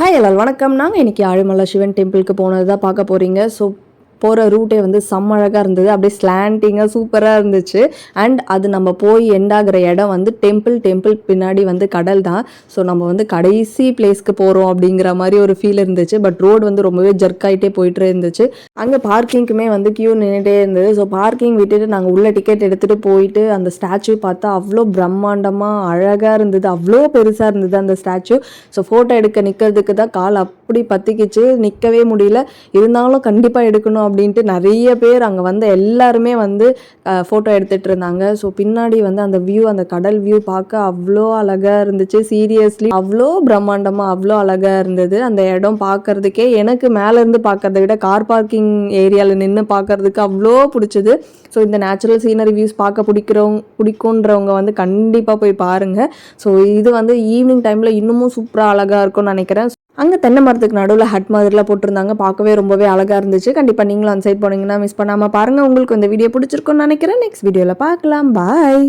Hi எல்லாரும் வணக்கம். நாங்கள் இன்றைக்கி ஆழிமலை சிவன் டெம்பிளுக்கு போனது தான் பார்க்க போகிறீங்க. ஸோ போகிற ரூட்டே வந்து செம்ம அழகாக இருந்தது. அப்படியே ஸ்லாண்டிங்காக சூப்பராக இருந்துச்சு. அண்ட் அது நம்ம போய் எண்டாகிற இடம் வந்து டெம்பிள் பின்னாடி வந்து கடல் தான். ஸோ நம்ம வந்து கடைசி பிளேஸ்க்கு போகிறோம் அப்படிங்கிற மாதிரி ஒரு ஃபீல் இருந்துச்சு. பட் ரோடு வந்து ரொம்பவே ஜர்க் ஆகிட்டே போயிட்டே இருந்துச்சு. அங்கே பார்க்கிங்க்குமே வந்து கியூ நின்றுட்டே இருந்தது. ஸோ பார்க்கிங் விட்டுட்டு நாங்கள் உள்ள டிக்கெட் எடுத்துகிட்டு போயிட்டு அந்த ஸ்டாச்சு பார்த்தா அவ்வளோ பிரம்மாண்டமாக அழகாக இருந்தது. அவ்வளோ பெருசாக இருந்தது அந்த ஸ்டாச்சு. ஸோ ஃபோட்டோ எடுக்க நிற்கிறதுக்கு தான் கால் அப்படி பற்றிக்கிச்சு, நிற்கவே முடியல. இருந்தாலும் கண்டிப்பாக எடுக்கணும் அப்படின்ட்டு நிறைய பேர் அங்கே வந்து எல்லாருமே வந்து ஃபோட்டோ எடுத்துகிட்டு இருந்தாங்க. ஸோ பின்னாடி வந்து அந்த வியூ, அந்த கடல் வியூ பார்க்க அவ்வளோ அழகாக இருந்துச்சு. சீரியஸ்லி அவ்வளோ பிரம்மாண்டமாக அவ்வளோ அழகாக இருந்தது. அந்த இடம் பார்க்குறதுக்கே எனக்கு மேலேருந்து பார்க்குறத விட கார் பார்க்கிங் ஏரியாவில் நின்று பார்க்குறதுக்கு அவ்வளோ பிடிச்சது. ஸோ இந்த நேச்சுரல் சீனரி வியூஸ் பார்க்க பிடிக்குன்றவங்க வந்து கண்டிப்பாக போய் பாருங்கள். ஸோ இது வந்து ஈவினிங் டைமில் இன்னமும் சூப்பராக அழகாக இருக்கும்னு நினைக்கிறேன். அங்கே தென்னை மரத்துக்கு நடுவில் ஹட் மாதிரிலாம் போட்டிருந்தாங்க. பார்க்கவே ரொம்பவே அழகாக இருந்துச்சு. கண்டிப்பாக நீங்களும் அந்த சைட் போனீங்கன்னா மிஸ் பண்ணாமல் பாருங்கள். உங்களுக்கு இந்த வீடியோ பிடிச்சிருக்குன்னு நினைக்கிறேன். நெக்ஸ்ட் வீடியோவில் பார்க்கலாம். பாய்.